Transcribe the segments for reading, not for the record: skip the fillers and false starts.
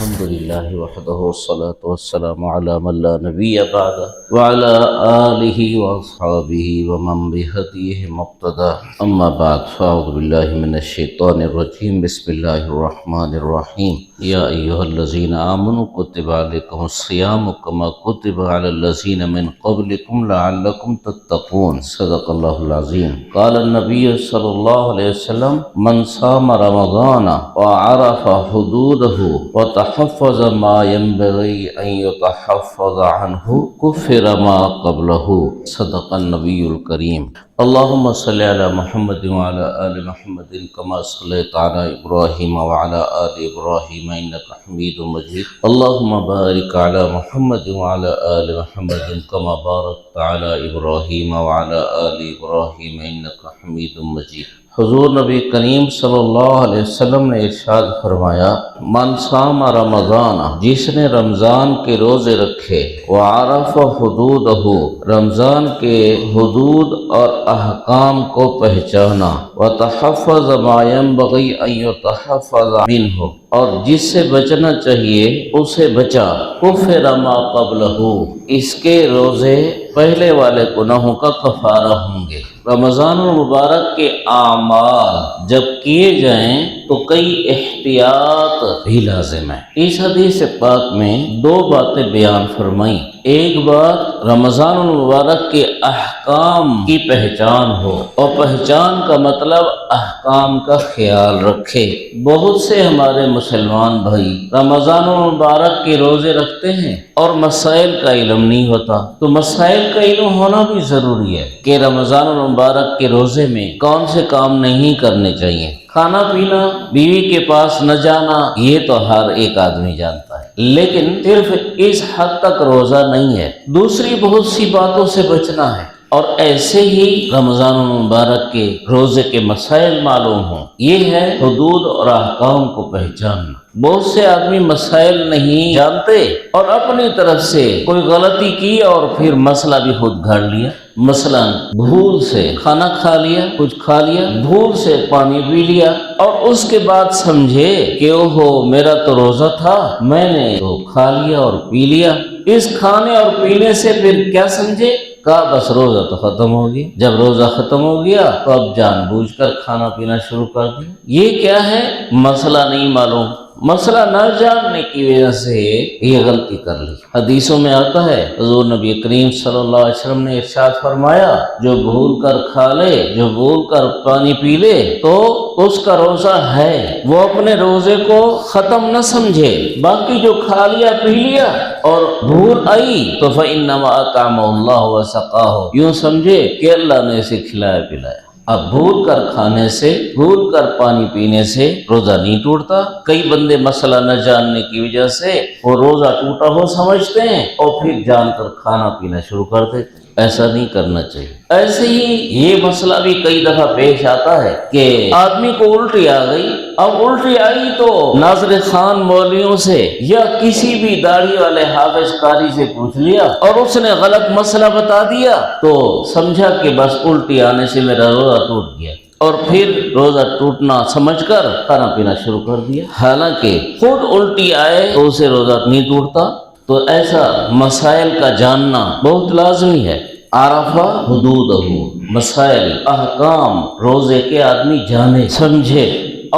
الحمد لله وحده والصلاة والسلام على من لا نبي بعده وعلى آله وأصحابه ومن بهديه مقتدى أما بعد فأعوذ بالله من الشيطان الرجيم بسم الله الرحمن الرحيم يا أيها الذين آمنوا كتب عليكم الصيام كما كتب على الذين من قبلكم لعلكم تتقون صدق الله العظيم قال النبي صلى الله عليه وسلم من صام رمضان وعرف حدوده وتحفظ ما ينبغي أن يتحفظ عنه كفر ما قبله صدق النبي الكريم اللهم صل على محمد وعلى آل محمد كما صليت على إبراهيم وعلى آل إبراهيم إنك حميد مجيد اللهم بارك على محمد وعلى آل محمد كما باركت على إبراهيم وعلى آل إبراهيم إنك حميد مجيد حضور نبی کریم صلی اللہ علیہ وسلم نے ارشاد فرمایا من صام رمضان، جس نے رمضان کے روزے رکھے، وعرف حدودہ، رمضان کے حدود اور احکام کو پہچانا، وتحفظ ما ينبغي ان يتحفظ منه، اور جس سے بچنا چاہیے اسے بچا، کفر ما قبلہ، اس کے روزے پہلے والے گناہوں کا کفارہ ہوں گے۔ رمضان المبارک کے اعمال جب کیے جائیں تو کئی احتیاط بھی لازم ہے۔ اس حدیث پاک میں دو باتیں بیان فرمائیں۔ ایک بات رمضان المبارک کے احکام کی پہچان ہو، اور پہچان کا مطلب احکام کا خیال رکھے۔ بہت سے ہمارے مسلمان بھائی رمضان المبارک کے روزے رکھتے ہیں اور مسائل کا علم نہیں ہوتا، تو مسائل کا علم ہونا بھی ضروری ہے کہ رمضان المبارک کے روزے میں کون سے کام نہیں کرنے چاہیے۔ کھانا پینا، بیوی کے پاس نہ جانا، یہ تو ہر ایک آدمی جانتا ہے، لیکن صرف اس حد تک روزہ نہیں ہے، دوسری بہت سی باتوں سے بچنا ہے۔ اور ایسے ہی رمضان المبارک کے روزے کے مسائل معلوم ہوں، یہ ہے حدود اور احکام کو پہچاننا۔ بہت سے آدمی مسائل نہیں جانتے اور اپنی طرف سے کوئی غلطی کی اور پھر مسئلہ بھی خود گھڑ لیا۔ مثلا بھول سے کھانا کھا لیا، کچھ کھا لیا، بھول سے پانی پی لیا، اور اس کے بعد سمجھے کہ اوہو میرا تو روزہ تھا، میں نے تو کھا لیا اور پی لیا۔ اس کھانے اور پینے سے پھر کیا سمجھے؟ کہا بس روزہ تو ختم ہو گیا۔ جب روزہ ختم ہو گیا تو اب جان بوجھ کر کھانا پینا شروع کر دیا۔ یہ کیا ہے؟ مسئلہ نہیں معلوم، مسئلہ نہ جاننے کی وجہ سے یہ غلطی کر لی۔ حدیثوں میں آتا ہے، حضور نبی کریم صلی اللہ علیہ وسلم نے ارشاد فرمایا، جو بھول کر کھا لے، جو بھول کر پانی پی لے تو اس کا روزہ ہے، وہ اپنے روزے کو ختم نہ سمجھے، باقی جو کھا لیا پی لیا اور بھول آئی تو فإنما أطعمه الله وسقاه، یوں سمجھے کہ اللہ نے اسے کھلایا پلایا۔ اب بھول کر کھانے سے، بھول کر پانی پینے سے روزہ نہیں ٹوٹتا۔ کئی بندے مسئلہ نہ جاننے کی وجہ سے وہ روزہ ٹوٹا ہو سمجھتے ہیں اور پھر جان کر کھانا پینا شروع کر دیتے۔ ایسا نہیں کرنا چاہیے۔ ایسے ہی یہ مسئلہ بھی کئی دفعہ پیش آتا ہے کہ آدمی کو الٹی آ گئی، اب الٹی آئی تو ناظر خان مولویوں سے یا کسی بھی داڑھی والے حافظ قاری سے پوچھ لیا اور اس نے غلط مسئلہ بتا دیا تو سمجھا کہ بس الٹی آنے سے میرا روزہ ٹوٹ گیا، اور پھر روزہ ٹوٹنا سمجھ کر کھانا پینا شروع کر دیا، حالانکہ خود الٹی آئے تو اسے روزہ نہیں ٹوٹتا۔ تو ایسا مسائل کا جاننا بہت لازمی ہے۔ عرفہ حدودہ، مسائل احکام روزے کے آدمی جانے سمجھے،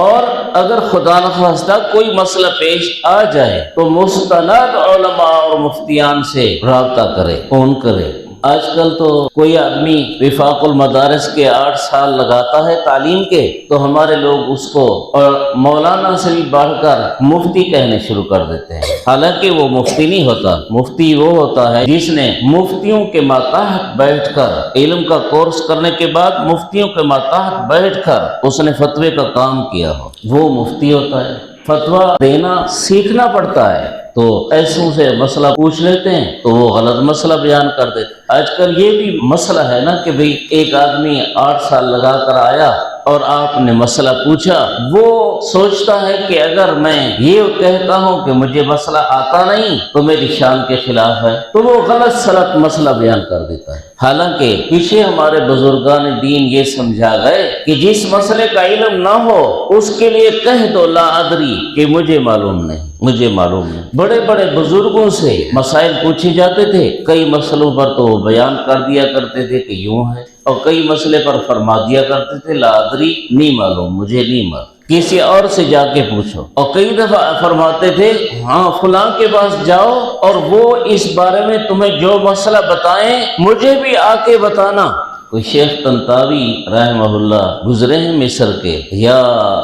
اور اگر خدا نخواستہ کوئی مسئلہ پیش آ جائے تو مستند علماء اور مفتیان سے رابطہ کرے، فون کرے۔ آج کل تو کوئی آدمی وفاق المدارس کے 8 سال لگاتا ہے تعلیم کے، تو ہمارے لوگ اس کو اور مولانا سے بھی بڑھ کر مفتی کہنے شروع کر دیتے ہیں، حالانکہ وہ مفتی نہیں ہوتا۔ مفتی وہ ہوتا ہے جس نے مفتیوں کے ماتحت بیٹھ کر علم کا کورس کرنے کے بعد مفتیوں کے ماتحت بیٹھ کر اس نے فتوے کا کام کیا ہو، وہ مفتی ہوتا ہے۔ فتویٰ دینا سیکھنا پڑتا ہے، تو ایسوں سے مسئلہ پوچھ لیتے ہیں تو وہ غلط مسئلہ بیان کر دیتے۔ آج کل یہ بھی مسئلہ ہے نا کہ بھئی ایک آدمی 8 سال لگا کر آیا اور آپ نے مسئلہ پوچھا، وہ سوچتا ہے کہ اگر میں یہ کہتا ہوں کہ مجھے مسئلہ آتا نہیں تو میری شان کے خلاف ہے، تو وہ غلط سلط مسئلہ بیان کر دیتا ہے۔ حالانکہ پیچھے ہمارے بزرگان دین یہ سمجھا گئے کہ جس مسئلے کا علم نہ ہو اس کے لیے کہہ دو لا ادری، کہ مجھے معلوم نہیں۔ مجھے معلوم نہیں۔ بڑے بڑے بزرگوں سے مسائل پوچھے جاتے تھے، کئی مسئلوں پر تو وہ بیان کر دیا کرتے تھے کہ یوں ہے، اور کئی مسئلے پر فرما دیا کرتے تھے لا ادری، نہیں معلوم، مجھے نہیں معلوم، کسی اور سے جا کے پوچھو۔ اور کئی دفعہ فرماتے تھے ہاں فلاں کے پاس جاؤ اور وہ اس بارے میں تمہیں جو مسئلہ بتائیں مجھے بھی آ کے بتانا۔ کوئی شیخ طنطاوی رحمہ اللہ گزرے ہیں مصر کے، یا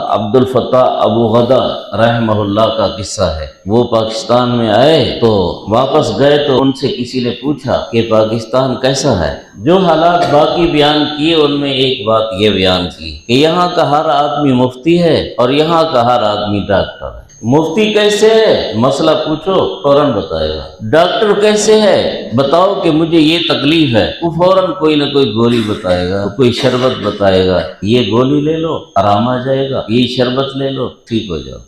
عبد الفتاح ابو غدا رحمہ اللہ کا قصہ ہے، وہ پاکستان میں آئے تو واپس گئے تو ان سے کسی نے پوچھا کہ پاکستان کیسا ہے۔ جو حالات باقی بیان کیے ان میں ایک بات یہ بیان کی کہ یہاں کا ہر آدمی مفتی ہے اور یہاں کا ہر آدمی ڈاکٹر ہے۔ مفتی کیسے ہے؟ مسئلہ پوچھو فوراً بتائے گا۔ ڈاکٹر کیسے ہے؟ بتاؤ کہ مجھے یہ تکلیف ہے، وہ فوراً کوئی نہ کوئی گولی بتائے گا، کوئی شربت بتائے گا، یہ گولی لے لو آرام آ جائے گا، یہ شربت لے لو ٹھیک ہو جاؤ۔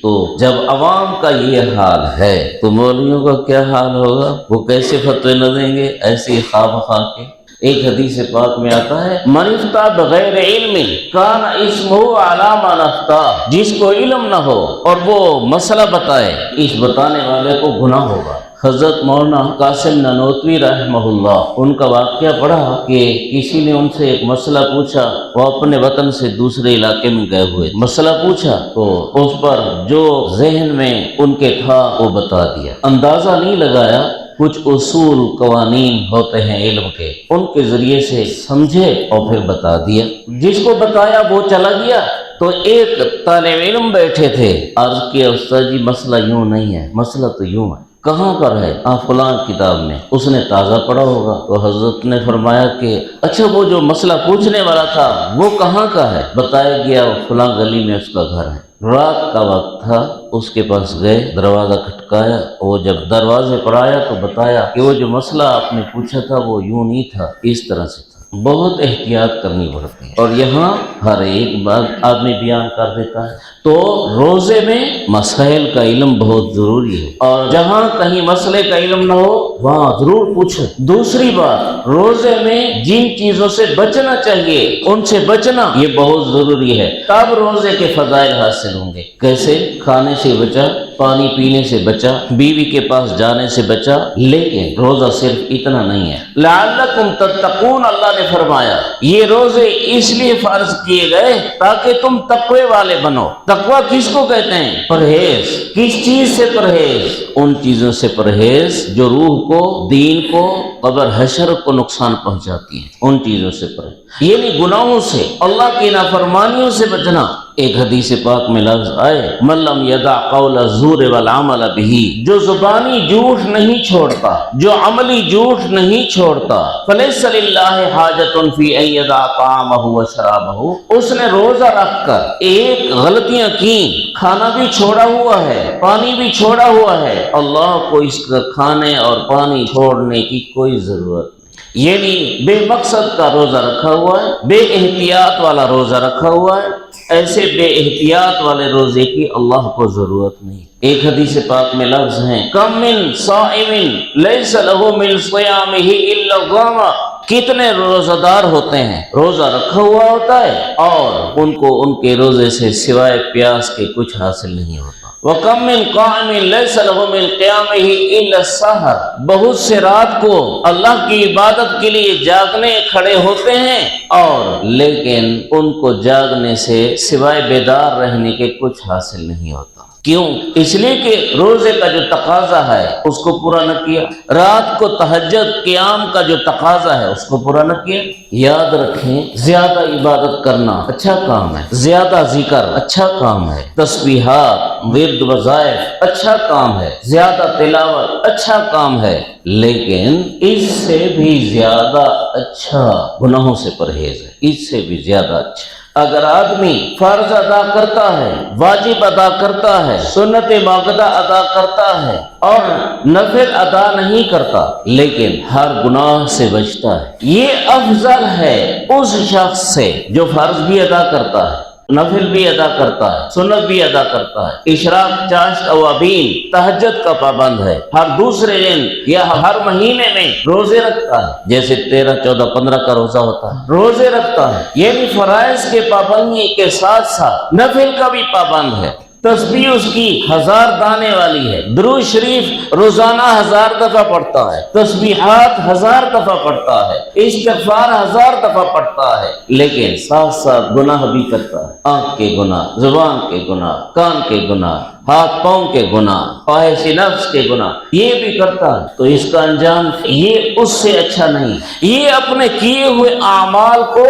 تو جب عوام کا یہ حال ہے تو مولویوں کا کیا حال ہوگا؟ وہ کیسے فتوے نہ دیں گے ایسے ہی خواب خواہ کے۔ ایک حدیث پاک میں آتا ہے من افتى بغیر علم کان اسمہ علی من افتى، جس کو علم نہ ہو اور وہ مسئلہ بتائے اس بتانے والے کو گناہ ہوگا۔ حضرت مولانا قاسم نانوتوی رحمہ اللہ، ان کا واقعہ پڑھا کہ کسی نے ان سے ایک مسئلہ پوچھا، وہ اپنے وطن سے دوسرے علاقے میں گئے ہوئے، مسئلہ پوچھا تو اس پر جو ذہن میں ان کے تھا وہ بتا دیا، اندازہ نہیں لگایا، کچھ اصول قوانین ہوتے ہیں علم کے، ان کے ذریعے سے سمجھے اور پھر بتا دیا۔ جس کو بتایا وہ چلا گیا تو ایک طالب علم بیٹھے تھے، عرض کیا استاد جی مسئلہ یوں نہیں ہے، مسئلہ تو یوں ہے، کہاں پر ہے؟ فلاں کتاب میں۔ اس نے تازہ پڑھا ہوگا تو حضرت نے فرمایا کہ اچھا وہ جو مسئلہ پوچھنے والا تھا وہ کہاں کا ہے؟ بتایا گیا فلاں گلی میں اس کا گھر ہے۔ رات کا وقت تھا، اس کے پاس گئے، دروازہ کھٹکایا، وہ جب دروازے پر آیا تو بتایا کہ وہ جو مسئلہ آپ نے پوچھا تھا وہ یوں نہیں تھا، اس طرح سے تھا۔ بہت احتیاط کرنی پڑتی ہے، اور یہاں ہر ایک بات آدمی بیان کر دیتا ہے۔ تو روزے میں مسائل کا علم بہت ضروری ہے، اور جہاں کہیں مسئلے کا علم نہ ہو وہاں ضرور پوچھو۔ دوسری بات، روزے میں جن چیزوں سے بچنا چاہیے ان سے بچنا یہ بہت ضروری ہے، تب روزے کے فضائل حاصل ہوں گے۔ کیسے؟ کھانے سے بچا، پانی پینے سے بچا، بیوی کے پاس جانے سے بچا، لیکن روزہ صرف اتنا نہیں ہے۔ لعلکم تتقون، اللہ نے فرمایا یہ روزے اس لیے فرض کیے گئے تاکہ تم تقوی والے بنو۔ تقوی کس کو کہتے ہیں؟ پرہیز۔ کس چیز سے پرہیز؟ ان چیزوں سے پرہیز جو روح کو، دین کو، قبر حشر کو نقصان پہنچاتی ہیں، ان چیزوں سے پرہیز، یعنی گناہوں سے، اللہ کی نافرمانیوں سے بچنا۔ ایک حدیث پاک میں لفظ آئے من لم یدع قول الزور والعمل به، جو زبانی جھوٹ نہیں چھوڑتا، جو عملی جھوٹ نہیں چھوڑتا، فلیس للہ حاجۃ فی ان یدع طعامہ وشرابہ، اس نے روزہ رکھ کر ایک غلطیاں کی، کھانا بھی چھوڑا ہوا ہے، پانی بھی چھوڑا ہوا ہے، اللہ کو اس کا کھانے اور پانی چھوڑنے کی کوئی ضرورت نہیں، یعنی بے مقصد کا روزہ رکھا ہوا ہے، بے احتیاط والا روزہ رکھا ہوا ہے، ایسے بے احتیاط والے روزے کی اللہ کو ضرورت نہیں۔ ایک حدیث پاک میں لفظ ہیں کم من صائم لیس لہ من صیامہ الا الظما، کتنے روزہ دار ہوتے ہیں، روزہ رکھا ہوا ہوتا ہے اور ان کو ان کے روزے سے سوائے پیاس کے کچھ حاصل نہیں ہوتا۔ وَكَمْ مِنْ قَائِمٍ لَيْسَ لَهُ مِنْ قِيَامِهِ إِلَّا السَّحَرُ، بہت سے رات کو اللہ کی عبادت کے لیے جاگنے کھڑے ہوتے ہیں اور لیکن ان کو جاگنے سے سوائے بیدار رہنے کے کچھ حاصل نہیں ہوتا۔ کیوں؟ اس لیے کہ روزے کا جو تقاضا ہے اس کو پورا نہ کیا، رات کو تہجد قیام کا جو تقاضا ہے اس کو پورا نہ کیا۔ یاد رکھیں زیادہ عبادت کرنا اچھا کام ہے، زیادہ ذکر اچھا کام ہے، تسبیحات، ورد وظائف اچھا کام ہے، زیادہ تلاوت اچھا کام ہے، لیکن اس سے بھی زیادہ اچھا گناہوں سے پرہیز ہے، اس سے بھی زیادہ اچھا۔ اگر آدمی فرض ادا کرتا ہے، واجب ادا کرتا ہے، سنت مؤکدہ ادا کرتا ہے اور نفل ادا نہیں کرتا لیکن ہر گناہ سے بچتا ہے، یہ افضل ہے اس شخص سے جو فرض بھی ادا کرتا ہے، نفل بھی ادا کرتا ہے، سنت بھی ادا کرتا ہے، اشراق، چاشت، اوابین، تہجد کا پابند ہے، ہر دوسرے دن یا ہر مہینے میں روزے رکھتا ہے، جیسے 13، 14، 15 کا روزہ ہوتا ہے، روزے رکھتا ہے، یعنی فرائض کے پابندی کے ساتھ ساتھ نفل کا بھی پابند ہے۔ تسبیح اس کی 1000 دانے والی ہے، درود شریف روزانہ 1000 دفعہ پڑھتا ہے، تسبیحات 1000 دفعہ پڑھتا ہے، استغفار 1000 دفعہ پڑھتا ہے، لیکن ساتھ ساتھ گناہ بھی کرتا ہے، آنکھ کے گناہ، زبان کے گناہ، کان کے گناہ، ہاتھ پاؤں کے گناہ، خواہش نفس کے گناہ، یہ بھی کرتا ہے، تو اس کا انجام یہ اس سے اچھا نہیں، یہ اپنے کیے ہوئے اعمال کو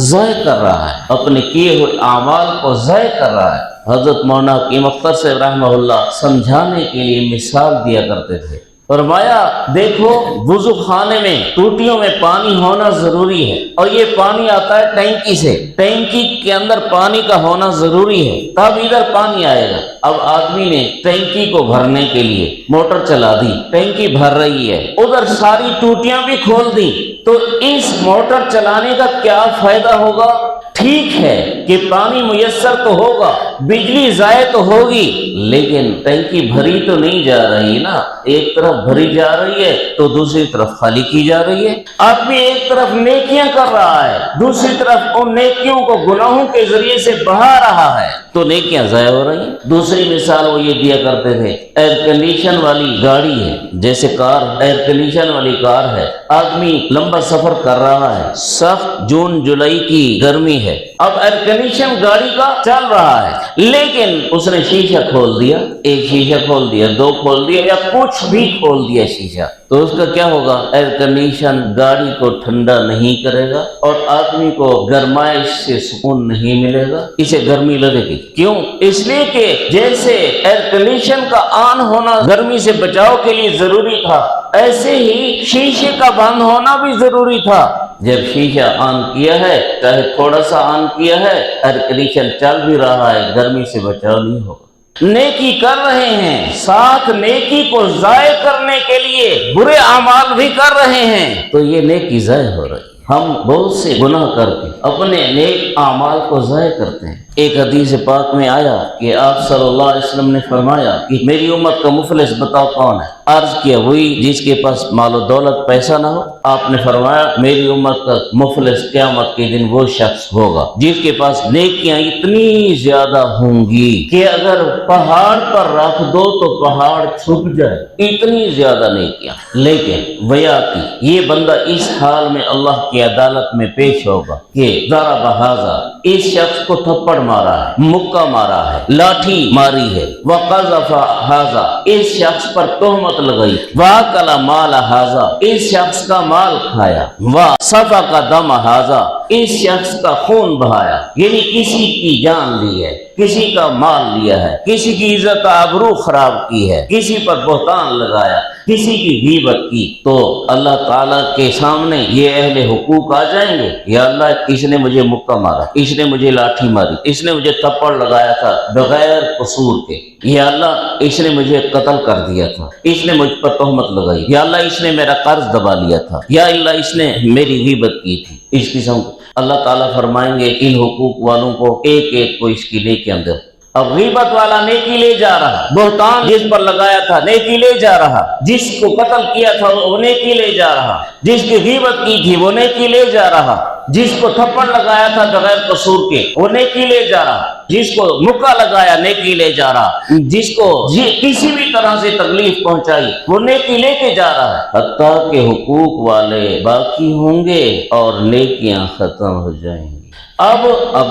ضائع کر رہا ہے، اپنے کیے ہوئے اعمال کو ضائع کر رہا ہے۔ حضرت مولانا حکیم اختر صاحب رحمہ اللہ سمجھانے کے لیے مثال دیا کرتے تھے، فرمایا دیکھو وضو خانے میں ٹوٹیوں میں پانی ہونا ضروری ہے، اور یہ پانی آتا ہے ٹینکی سے، ٹینکی کے اندر پانی کا ہونا ضروری ہے، تب ادھر پانی آئے گا۔ اب آدمی نے ٹینکی کو بھرنے کے لیے موٹر چلا دی، ٹینکی بھر رہی ہے، ادھر ساری ٹوٹیاں بھی کھول دی، تو اس موٹر چلانے کا کیا فائدہ ہوگا؟ ٹھیک ہے کہ پانی میسر تو ہوگا، بجلی ضائع تو ہوگی، لیکن ٹینکی بھری تو نہیں جا رہی نا، ایک طرف بھری جا رہی ہے تو دوسری طرف خالی کی جا رہی ہے۔ آدمی ایک طرف نیکیاں کر رہا ہے، دوسری طرف ان نیکیوں کو گناہوں کے ذریعے سے بہا رہا ہے، تو نیکیاں ضائع ہو رہی ہیں۔ دوسری مثال وہ یہ دیا کرتے تھے، ایئر کنڈیشن والی گاڑی ہے، جیسے کار ایئر کنڈیشن والی کار ہے، آدمی لمبا سفر کر رہا ہے، سخت جون جولائی کی گرمی ہے، اب ایئر کنڈیشن گاڑی کا چل رہا ہے، لیکن اس نے شیشہ کھول دیا، ایک شیشہ کھول دیا، دو کھول دیا، یا کچھ بھی کھول دیا شیشہ، تو اس کا کیا ہوگا؟ ایئر کنڈیشن گاڑی کو ٹھنڈا نہیں کرے گا، اور آدمی کو گرمائش سے سکون نہیں ملے گا، اسے گرمی لگے گی۔ کیوں؟ اس لیے کہ جیسے ایئر کنڈیشن کا آن ہونا گرمی سے بچاؤ کے لیے ضروری تھا، ایسے ہی شیشے کا بند ہونا بھی ضروری تھا۔ جب شیشہ آن کیا ہے، چاہے تھوڑا سا آن کیا ہے، ایئر کنڈیشن چل بھی رہا ہے، گرمی سے بچاؤ نہیں ہوگا۔ نیکی کر رہے ہیں، ساتھ نیکی کو ضائع کرنے کے لیے برے اعمال بھی کر رہے ہیں، تو یہ نیکی ضائع ہو رہی ہے۔ ہم بہت سے گناہ کر کے اپنے نیک اعمال کو ضائع کرتے ہیں۔ ایک حدیث پاک میں آیا کہ آپ صلی اللہ علیہ وسلم نے فرمایا کہ میری امت کا مفلس بتاؤ کون ہے؟ عرض کیا وہی جس کے پاس مال و دولت پیسہ نہ ہو۔ آپ نے فرمایا میری امت کا مفلس قیامت کے دن وہ شخص ہوگا جس کے پاس نیکیاں اتنی زیادہ ہوں گی کہ اگر پہاڑ پر رکھ دو تو پہاڑ چھپ جائے، اتنی زیادہ نیکیاں، لیکن ویا کی یہ بندہ اس حال میں اللہ کی عدالت میں پیش ہوگا کہ ضرب ھذا، اس شخص کو تھپڑ مارا ہے، مکہ مارا ہے، لاٹھی ماری ہے، وقذف ھذا، اس شخص پر تہمت لگائی، واکل مال ھذا، اس شخص کا مال کھایا، وسفک دم ھذا، اس شخص کا خون بہایا، یعنی کسی کی جان لی ہے، کسی کا مال لیا ہے، کسی کی عزت آبرو خراب کی ہے، کسی پر بہتان لگایا، کسی کی غیبت کی، تو اللہ تعالیٰ کے سامنے یہ اہل حقوق آ جائیں گے، یا اللہ اس نے مجھے مکہ مارا، اس نے مجھے لاٹھی ماری، اس نے مجھے تھپڑ لگایا تھا بغیر قصور کے، یا اللہ اس نے مجھے قتل کر دیا تھا، اس نے مجھ پر تہمت لگائی، یا اللہ اس نے میرا قرض دبا لیا تھا، یا اللہ اس نے میری غیبت کی تھی، اس قسم اللہ تعالیٰ فرمائیں گے ان حقوق والوں کو ایک ایک کو اس کی نیکیاں دو۔ اب غیبت والا نیکی لے جا رہا، بہتان جس پر لگایا تھا نیکی لے جا رہا، جس کو قتل کیا تھا وہ نیکی لے جا رہا، جس کی غیبت کی تھی وہ نیکی لے جا رہا، جس کو تھپڑ لگایا تھا بغیر قصور کے وہ نیکی لے جا رہا، جس کو مکہ لگایا نیکی لے جا رہا، جس کو کسی بھی طرح سے تکلیف پہنچائی وہ نیکی لے کے جا رہا ہے، حتیٰ کہ حقوق والے باقی ہوں گے اور نیکیاں ختم ہو جائیں گی۔ اب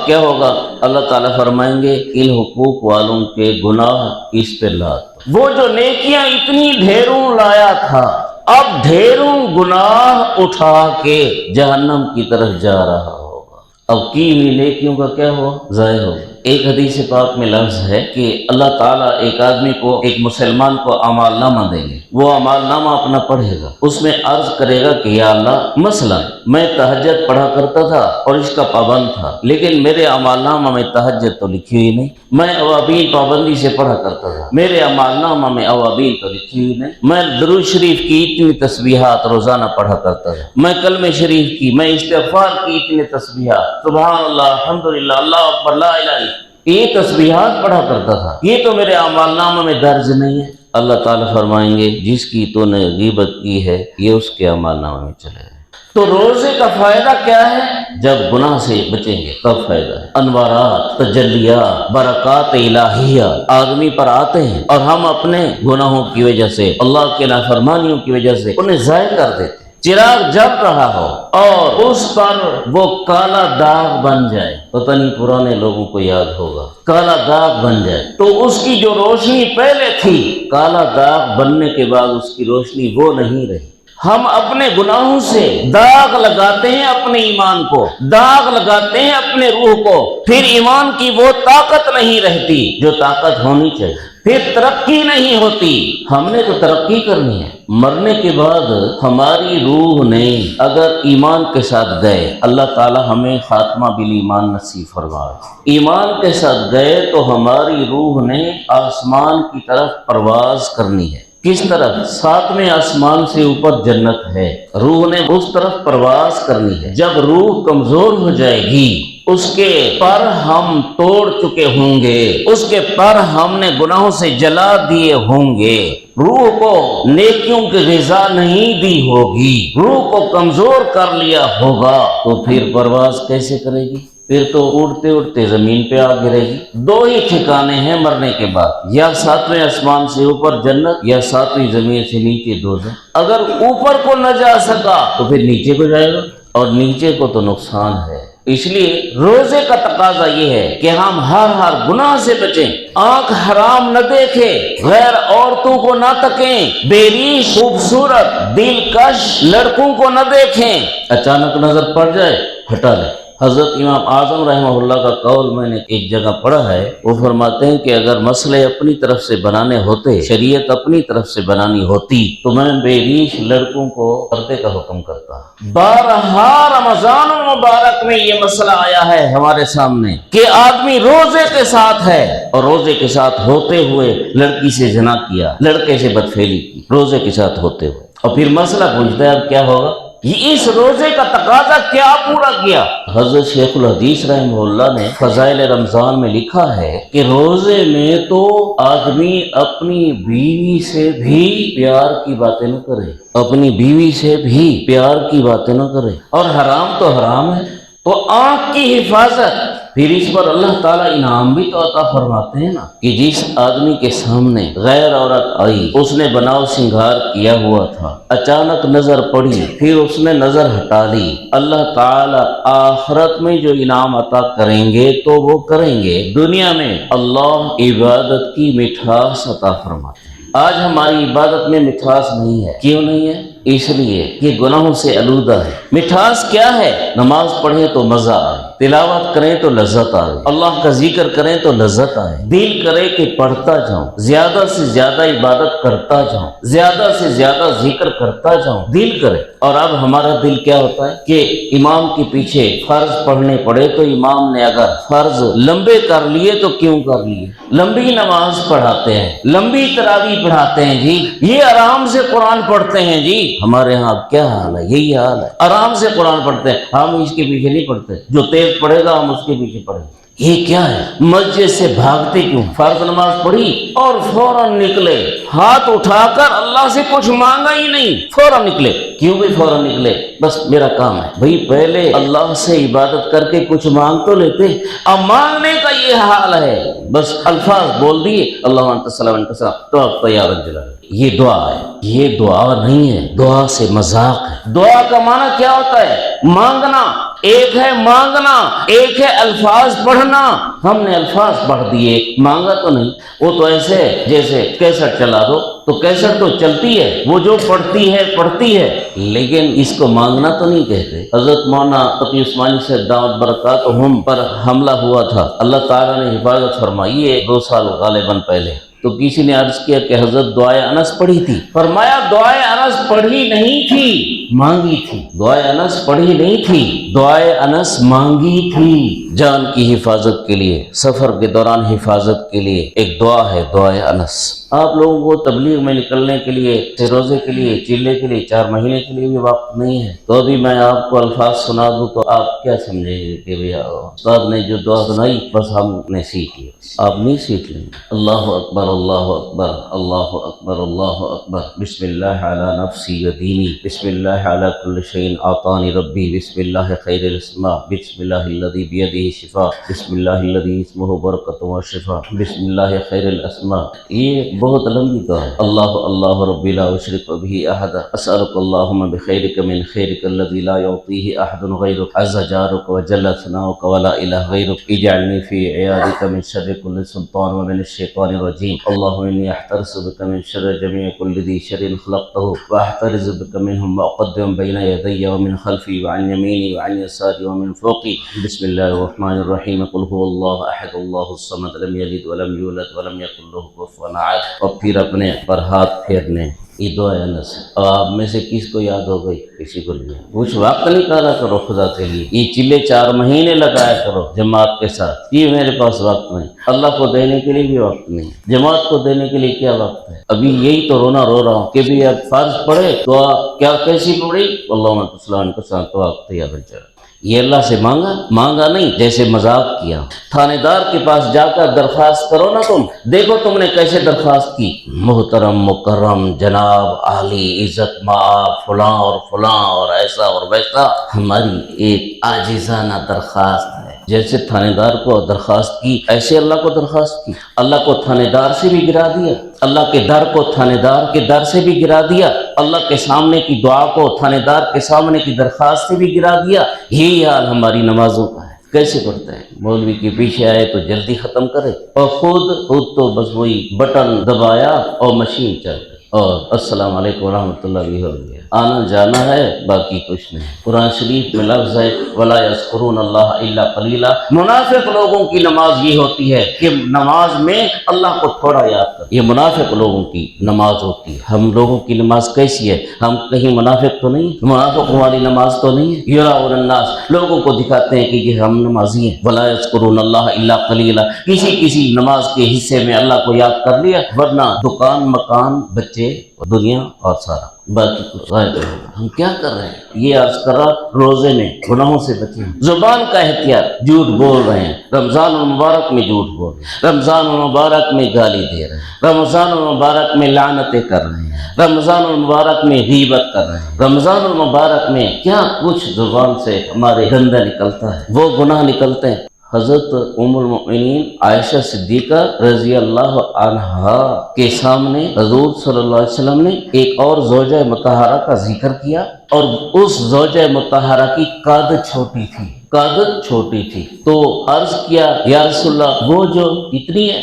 کیا ہوگا؟ اللہ تعالیٰ فرمائیں گے ان حقوق والوں کے گناہ اس پہ لاد، وہ جو نیکیاں اتنی ڈھیروں لایا تھا اب ڈھیروں گناہ اٹھا کے جہنم کی طرف جا رہا ہوگا۔ اب کی ہوئی نیکیوں کا کیا ہوا؟ ضائع ہوگا۔ ایک حدیث پاک میں لفظ ہے کہ اللہ تعالیٰ ایک آدمی کو، ایک مسلمان کو اعمال نامہ دیں گے، وہ اعمال نامہ اپنا پڑھے گا، اس میں عرض کرے گا کہ یا اللہ مثلا میں تہجد پڑھا کرتا تھا اور اس کا پابند تھا، لیکن میرے اعمال نامہ میں تہجد تو لکھی ہوئی نہیں، میں اوابین پابندی سے پڑھا کرتا تھا، میرے اعمال نامہ میں اوابین تو لکھی ہوئی نہیں، میں درود شریف کی اتنی تسبیحات روزانہ پڑھا کرتا تھا، میں کلمہ شریف کی، میں استغفار کی اتنی تسبیحات، سبحان اللہ، الحمدللہ، اللہ اکبر، لا الہ الا، یہ تسبیحات پڑھا کرتا تھا، یہ تو میرے اعمال نامہ میں درج نہیں ہے۔ اللہ تعالیٰ فرمائیں گے جس کی تو نے غیبت کی ہے یہ اس کے اعمال نامہ میں چلے گئے۔ تو روزے کا فائدہ کیا ہے؟ جب گناہ سے بچیں گے تب فائدہ ہے۔ انوارات، تجلیات، برکات الہیہ آدمی پر آتے ہیں اور ہم اپنے گناہوں کی وجہ سے، اللہ کے نافرمانیوں کی وجہ سے انہیں ضائع کر دیتے ہیں۔ چراغ جل رہا ہو اور اس پر وہ کالا داغ بن جائے، پتہ نہیں پرانے لوگوں کو یاد ہوگا، کالا داغ بن جائے تو اس کی جو روشنی پہلے تھی، کالا داغ بننے کے بعد اس کی روشنی وہ نہیں رہی۔ ہم اپنے گناہوں سے داغ لگاتے ہیں اپنے ایمان کو، داغ لگاتے ہیں اپنے روح کو، پھر ایمان کی وہ طاقت نہیں رہتی جو طاقت ہونی چاہیے، پھر ترقی نہیں ہوتی۔ ہم نے تو ترقی کرنی ہے۔ مرنے کے بعد ہماری روح نے اگر ایمان کے ساتھ گئے، اللہ تعالی ہمیں خاتمہ بالایمان نصیب فرمائے، ایمان کے ساتھ گئے تو ہماری روح نے آسمان کی طرف پرواز کرنی ہے۔ کس طرف؟ ساتویں آسمان سے اوپر جنت ہے، روح نے اس طرف پرواز کرنی ہے۔ جب روح کمزور ہو جائے گی، اس کے پر ہم توڑ چکے ہوں گے، اس کے پر ہم نے گناہوں سے جلا دیے ہوں گے، روح کو نیکیوں کی غذا نہیں دی ہوگی، روح کو کمزور کر لیا ہوگا، تو پھر پرواز کیسے کرے گی؟ پھر تو اڑتے اڑتے زمین پہ آ گرے گی۔ دو ہی ٹھکانے ہیں مرنے کے بعد، یا ساتویں آسمان سے اوپر جنت، یا ساتویں زمین سے نیچے دوزخ۔ اگر اوپر کو نہ جا سکا تو پھر نیچے کو جائے گا، اور نیچے کو تو نقصان ہے۔ اس لیے روزے کا تقاضا یہ ہے کہ ہم ہر گناہ سے بچیں، آنکھ حرام نہ دیکھیں، غیر عورتوں کو نہ تکیں، بے ریش خوبصورت دلکش لڑکوں کو نہ دیکھیں، اچانک نظر پڑ جائے ہٹا لیں۔ حضرت امام اعظم رحمہ اللہ کا قول میں نے ایک جگہ پڑھا ہے، وہ فرماتے ہیں کہ اگر مسئلے اپنی طرف سے بنانے ہوتے، شریعت اپنی طرف سے بنانی ہوتی تو میں بے ریش لڑکوں کو پردے کا حکم کرتا۔ بارہا رمضان المبارک میں یہ مسئلہ آیا ہے ہمارے سامنے کہ آدمی روزے کے ساتھ ہے اور روزے کے ساتھ ہوتے ہوئے لڑکی سے زنا کیا، لڑکے سے بدفعلی کی، روزے کے ساتھ ہوتے ہوئے، اور پھر مسئلہ پوچھتا ہے اب کیا ہوگا؟ اس روزے کا تقاضا کیا پورا کیا؟ حضرت شیخ الحدیث رحمہ اللہ نے فضائل رمضان میں لکھا ہے کہ روزے میں تو آدمی اپنی بیوی سے بھی پیار کی باتیں نہ کرے، اپنی بیوی سے بھی پیار کی باتیں نہ کرے، اور حرام تو حرام ہے، تو آنکھ کی حفاظت، پھر اس پر اللہ تعالیٰ انعام بھی تو عطا فرماتے ہیں نا، کہ جس آدمی کے سامنے غیر عورت آئی، اس نے بناؤ سنگھار کیا ہوا تھا، اچانک نظر پڑی، پھر اس نے نظر ہٹا لی، اللہ تعالیٰ آخرت میں جو انعام عطا کریں گے تو وہ کریں گے، دنیا میں اللہ عبادت کی مٹھاس عطا فرماتے ہیں۔ آج ہماری عبادت میں مٹھاس نہیں ہے، کیوں نہیں ہے؟ اس لیے کہ گناہوں سے آلودہ ہے۔ مٹھاس کیا ہے؟ نماز پڑھیں تو مزہ آئے، تلاوت کریں تو لذت آئے، اللہ کا ذکر کریں تو لذت آئے، دل کرے کہ پڑھتا جاؤں، زیادہ سے زیادہ عبادت کرتا جاؤں، زیادہ سے زیادہ ذکر کرتا جاؤں، دل کرے۔ اور اب ہمارا دل کیا ہوتا ہے کہ امام کے پیچھے فرض پڑھنے پڑے تو امام نے اگر فرض لمبے کر لیے تو کیوں کر لیے؟ لمبی نماز پڑھاتے ہیں، لمبی تراویح پڑھاتے ہیں جی، یہ آرام سے قرآن پڑھتے ہیں جی۔ ہمارے ہاں کیا حال ہے؟ یہی حال ہے، آرام سے قرآن پڑھتے ہیں، ہم اس کے پیچھے نہیں پڑھتے، جو تیز پڑھے گا ہم اس کے پیچھے پڑھیں گے۔ یہ کیا ہے؟ مسجد سے بھاگتے کیوں؟ فرض نماز پڑھی اور فوراً نکلے، ہاتھ اٹھا کر اللہ سے کچھ مانگا ہی نہیں، فوراً نکلے۔ کیوں بھی فوراً نکلے؟ بس میرا کام ہے بھئی، پہلے اللہ سے عبادت کر کے کچھ مانگ تو لیتے، اب مانگنے کا یہ حال ہے، بس الفاظ بول دیے اللہ انت السلام انت السلام تو اب تیار جلال۔ یہ دعا ہے، یہ دعا نہیں ہے، دعا سے مذاق ہے۔ دعا کا معنی کیا ہوتا ہے؟ مانگنا ایک ہے، مانگنا ایک ہے، الفاظ پڑھنا۔ ہم نے الفاظ پڑھ دیے، مانگا تو نہیں۔ وہ تو ایسے جیسے کیسٹ چلا دو تو کیسٹ تو چلتی ہے، وہ جو پڑھتی ہے پڑھتی ہے، لیکن اس کو مانگنا تو نہیں کہتے۔ حضرت مولانا تقی عثمانی سے دعوت برکاتہم پر حملہ ہوا تھا، اللہ تعالیٰ نے حفاظت فرمائی ہے 2 سال غالباً پہلے، تو کسی نے عرض کیا کہ حضرت دعائے انس پڑھی تھی؟ فرمایا دعائے انس پڑھی نہیں تھی، مانگی تھی۔ دعائے انس پڑھی نہیں تھی، دعائے انس مانگی تھی۔ جان کی حفاظت کے لیے، سفر کے دوران حفاظت کے لیے ایک دعا ہے، دعائے انس۔ آپ لوگوں کو تبلیغ میں نکلنے کے لیے، روزے کے لیے، چلے کے لیے 4 مہینے کے لیے بھی وقت نہیں ہے، تو ابھی میں آپ کو الفاظ سنا دوں تو آپ کیا سمجھیں گے کہ بھیا استاد نے جو دعا سنائی بس ہم نے سیکھ لی، آپ نہیں سیکھ لیں گے۔ اللہ اکبر اللہ اکبر اللہ اکبر اللہ اکبر، بسم اللہ علی نفس نفسی و دینی بسم اللہ علی کل شیء اعطانی ربی بسم اللہ خیر الاسماء بسم اللہ الذی بیدہ الشفاء بسم اللہ الذی اسمہ برکۃ و شفاء بسم اللہ خیر الاسماء. یہ بہت لمبی دعا ہے. اللہ اللہ ربی لا اشرک بہ احد اسألک اللہم بخیرک من خیرک الذی لا یعطیہ احد غیرک عز جارک و جل ثناؤک ولا الہ غیرک اجعلنی فی عیادک من شر کل سلطان ومن الشیطان الرجیم. اللہم انی احترس بک من شر جميع كل ذي شر خلقته واحترز بك منهم واقدم بين يدي ومن خلفي وعن يميني وعن يساري ومن فوقي. بسم الله الرحمن الرحيم. قل هو الله احد الله الصمد لم يلد ولم يولد ولم يكن له كفوا احد. اور پھر اپنے پر ہاتھ پھیرنے. یہ دعا انس. اب آپ میں سے کس کو یاد ہو گئی؟ کسی کو نہیں. کچھ وقت نکالا کرو خدا کے لیے. یہ چلے 4 مہینے لگایا کرو جماعت کے ساتھ. یہ میرے پاس وقت نہیں. اللہ کو دینے کے لیے بھی وقت نہیں. جماعت کو دینے کے لیے کیا وقت ہے؟ ابھی یہی تو رونا رو رہا ہوں کہ بھی اب فرض پڑے تو کیا کیسی پڑی؟ اللہم تسلان کا ساتھ تو آپ تیار بن جائے. یہ اللہ سے مانگا نہیں، جیسے مذاق کیا. تھانے دار کے پاس جا کر درخواست کرو نا. تم دیکھو تم نے کیسے درخواست کی. محترم مکرم جناب عالی عزت مآب فلاں اور ایسا اور ویسا. ہماری ایک عاجزانہ درخواست ہے. جیسے تھانے دار کو درخواست کی ایسے اللہ کو درخواست کی. اللہ کو تھانے دار سے بھی گرا دیا. اللہ کے در کو تھانے دار کے در سے بھی گرا دیا. اللہ کے سامنے کی دعا کو تھانے دار کے سامنے کی درخواست سے بھی گرا دیا. یہی حال ہماری نمازوں کا ہے. کیسے پڑھتا ہے؟ مولوی کے پیچھے آئے تو جلدی ختم کرے اور خود تو بس وہی بٹن دبایا اور مشین چل گئی اور السلام علیکم ورحمۃ اللہ بھی ہو گیا. آنا جانا ہے، باقی کچھ نہیں. قرآن شریف میں لفظ ہے ولا یذکرون اللہ الا قلیلا. منافق لوگوں کی نماز یہ ہوتی ہے کہ نماز میں اللہ کو تھوڑا یاد کر. یہ منافق لوگوں کی نماز ہوتی ہے. ہم لوگوں کی نماز کیسی ہے؟ ہم کہیں منافق تو نہیں؟ منافقوں والی نماز تو نہیں ہے. یراؤن الناس، لوگوں کو دکھاتے ہیں کہ یہ ہم نمازی ہیں. ولا یذکرون اللہ الا قلیلا. کسی نماز کے حصے میں اللہ کو یاد کر لیا، ورنہ دکان مکان بچے دنیا اور سارا باقی کچھ غائب ہے. ہم کیا کر رہے ہیں؟ یہ عرض کرا روزے میں گناہوں سے بچیں. زبان کا احتیاط. جھوٹ بول رہے ہیں رمضان المبارک میں، جھوٹ بول رہے ہیں رمضان المبارک میں، گالی دے رہے ہیں رمضان المبارک میں، لعنتیں کر رہے ہیں رمضان المبارک میں، غیبت کر رہے ہیں رمضان المبارک میں. کیا کچھ زبان سے ہمارے گندہ نکلتا ہے، وہ گناہ نکلتے ہیں. حضرت ام المؤمنین عائشہ صدیقہ رضی اللہ عنہا کے سامنے حضور صلی اللہ علیہ وسلم نے ایک اور زوجہ مطہرہ کا ذکر کیا، اور اس زوجہ مطہرہ کی قد چھوٹی تھی. تو عرض کیا یا رسول اللہ وہ جو اتنی ہے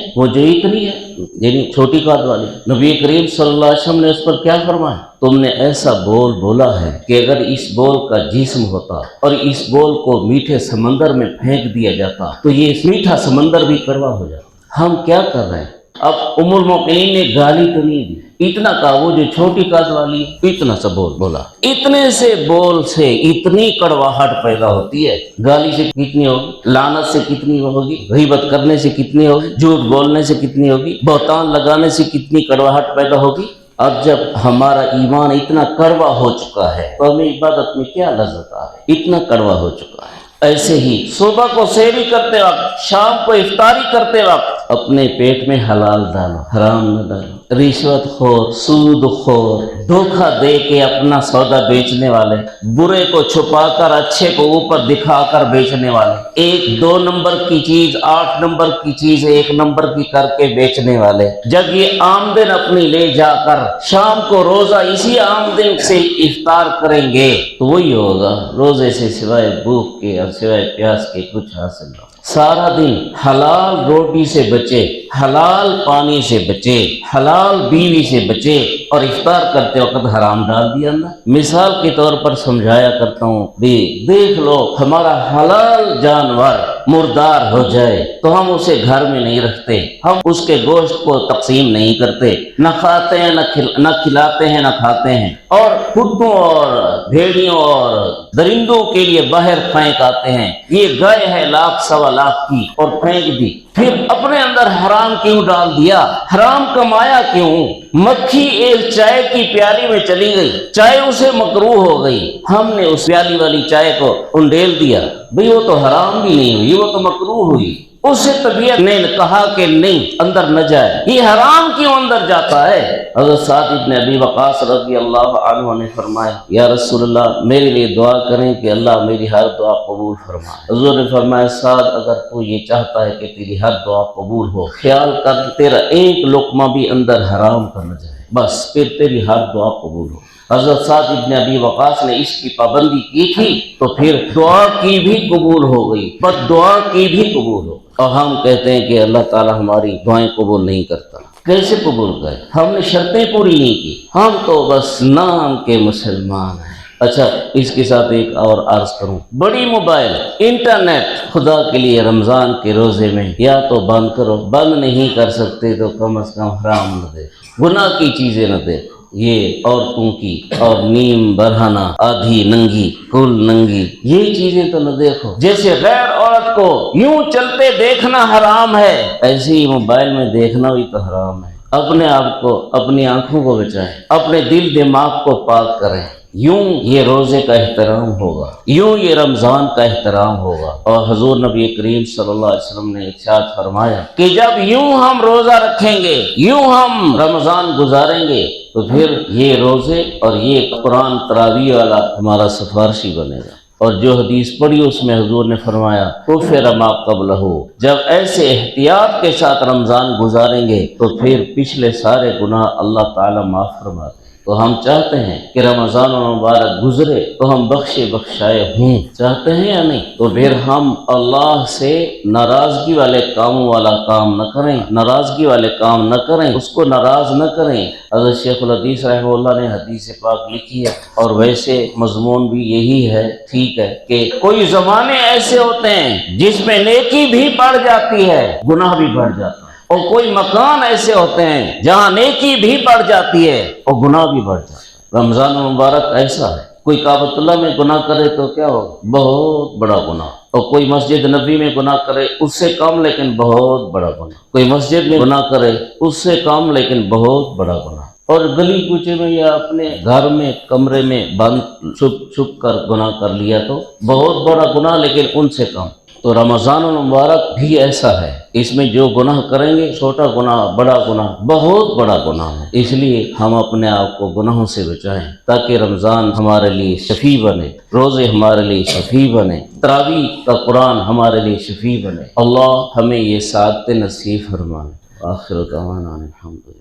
یعنی چھوٹی قد والی. نبی کریم صلی اللہ علیہ وسلم نے اس پر کیا فرمایا؟ تم نے ایسا بول بولا ہے کہ اگر اس بول کا جسم ہوتا اور اس بول کو میٹھے سمندر میں پھینک دیا جاتا تو یہ میٹھا سمندر بھی کڑوا ہو جاتا. ہم کیا کر رہے ہیں؟ اب ام المؤمنین نے گالی تو نہیں دی، اتنا کہا وہ جو چھوٹی قد والی اتنا سا بولا. اتنے سے بول سے اتنی کڑواہٹ پیدا ہوتی ہے. گالی سے کتنی ہوگی، لعنت سے کتنی ہوگی، غیبت کرنے سے کتنی ہوگی، جھوٹ بولنے سے کتنی ہوگی، بہتان لگانے سے کتنی کڑواہٹ پیدا ہوگی. اب جب ہمارا ایمان اتنا کڑوا ہو چکا ہے تو ہمیں عبادت میں کیا لذت آ رہی؟ اتنا کڑوا ہو چکا ہے. ایسے ہی صبح کو سحری کرتے وقت، شام کو افطاری کرتے وقت اپنے پیٹ میں حلال ڈالو، حرام نہ ڈالو. رشوت خور، سود خور، دھوکہ دے کے اپنا سودا بیچنے والے، برے کو چھپا کر اچھے کو اوپر دکھا کر بیچنے والے، 2 نمبر کی چیز 8 نمبر کی چیز 1 نمبر کی کر کے بیچنے والے، جب یہ آمدن اپنی لے جا کر شام کو روزہ اسی آمدن سے افطار کریں گے تو وہی ہوگا روزے سے سوائے بھوک کے اور سوائے پیاس کے کچھ حاصل نہ. سارا دن حلال روٹی سے بچے، حلال پانی سے بچے، حلال بیوی سے بچے، اور افطار کرتے وقت حرام ڈال دیا نا. مثال کے طور پر سمجھایا کرتا ہوں، دیکھ لو ہمارا حلال جانور مردار ہو جائے تو ہم اسے گھر میں نہیں رکھتے، ہم اس کے گوشت کو تقسیم نہیں کرتے، نہ کھاتے ہیں نہ کھلاتے ہیں نہ کھاتے ہیں، اور کتوں اور بھیڑیوں اور درندوں کے لیے باہر پھینک آتے ہیں. یہ گائے ہے 1 سوا لاکھ کی اور پھینک دی. پھر اپنے اندر حرام کیوں ڈال دیا؟ حرام کمایا کیوں؟ مکھی ایک چائے کی پیالی میں چلی گئی، چائے اسے مکروہ ہو گئی، ہم نے اس پیالی والی چائے کو انڈیل دیا. بھئی وہ تو حرام بھی نہیں ہوئی، وہ تو مکروہ ہوئی. اسے طبیعت نے کہا کہ نہیں اندر نہ جائے، یہ حرام کیوں اندر جاتا ہے؟ حضرت سعد بن ابی وقاص رضی اللہ عنہ نے فرمایا یا رسول اللہ میرے لیے دعا کریں کہ اللہ میری ہر دعا قبول فرمائے۔ حضور نے فرمایا سعد اگر تو یہ چاہتا ہے کہ تیری ہر دعا قبول ہو، خیال کر تیرا ایک لقمہ بھی اندر حرام کر نہ جائے، بس پھر تیری ہر دعا قبول ہو۔ حضرت سعد بن ابی وقاص نے اس کی پابندی کی تھی تو پھر دعا کی بھی قبول ہو گئی، بد دعا کی بھی قبول ہو۔ اور ہم کہتے ہیں کہ اللہ تعالی ہماری دعائیں قبول نہیں کرتا، کیسے قبول کرے؟ ہم نے شرطیں پوری نہیں کی، ہم تو بس نام کے مسلمان ہیں۔ اچھا اس کے ساتھ ایک اور عرض کروں، بڑی موبائل انٹرنیٹ خدا کے لیے رمضان کے روزے میں یا تو بند کرو، بند نہیں کر سکتے تو کم از کم حرام نہ دیکھو، گناہ کی چیزیں نہ دیکھو، یہ عورتوں کی اور نیم برہنہ آدھی ننگی کل ننگی یہ چیزیں تو نہ دیکھو۔ جیسے غیر عورت کو یوں چلتے دیکھنا حرام ہے، ایسے ہی موبائل میں دیکھنا بھی تو حرام ہے۔ اپنے آپ کو، اپنی آنکھوں کو بچائیں، اپنے دل دماغ کو پاک کریں، یوں یہ روزے کا احترام ہوگا، یوں یہ رمضان کا احترام ہوگا۔ اور حضور نبی کریم صلی اللہ علیہ وسلم نے ارشاد فرمایا کہ جب یوں ہم روزہ رکھیں گے، یوں ہم رمضان گزاریں گے تو پھر یہ روزے اور یہ قرآن تراویح والا ہمارا سفارشی بنے گا۔ اور جو حدیث پڑھی اس میں حضور نے فرمایا غفر ما قبلہ، جب ایسے احتیاط کے ساتھ رمضان گزاریں گے تو پھر پچھلے سارے گناہ اللہ تعالی معاف فرما دیں۔ تو ہم چاہتے ہیں کہ رمضان المبارک گزرے تو ہم بخشے بخشائے ہوں، چاہتے ہیں یا نہیں؟ تو پھر ہم اللہ سے ناراضگی والے کاموں والا کام نہ کریں، ناراضگی والے کام نہ کریں، اس کو ناراض نہ کریں۔ حضرت شیخ الحدیث رحمہ اللہ نے حدیث پاک لکھی ہے اور ویسے مضمون بھی یہی ہے، ٹھیک ہے، کہ کوئی زمانے ایسے ہوتے ہیں جس میں نیکی بھی بڑھ جاتی ہے گناہ بھی بڑھ جاتا ہے، اور کوئی مکان ایسے ہوتے ہیں جہاں نیکی بھی بڑھ جاتی ہے اور گناہ بھی بڑھ جاتا ہے۔ رمضان مبارک ایسا ہے، کوئی کعبۃ اللہ میں گناہ کرے تو کیا ہو، بہت بڑا گناہ، اور کوئی مسجد نبی میں گناہ کرے اس سے کم لیکن بہت بڑا گناہ، کوئی مسجد میں گناہ کرے اس سے کم لیکن بہت بڑا گناہ، اور گلی کوچے میں یا اپنے گھر میں کمرے میں بند چھپ چھپ کر گناہ کر لیا تو بہت بڑا گناہ لیکن ان سے کم۔ تو رمضان المبارک بھی ایسا ہے، اس میں جو گناہ کریں گے، چھوٹا گناہ بڑا گناہ بہت بڑا گناہ ہے، اس لیے ہم اپنے آپ کو گناہوں سے بچائیں تاکہ رمضان ہمارے لیے شفیع بنے، روزے ہمارے لیے شفیع بنے، تراویح کا قرآن ہمارے لیے شفیع بنے۔ اللہ ہمیں یہ سعادت نصیب فرمائے۔ آخر دعوانا الحمدللہ۔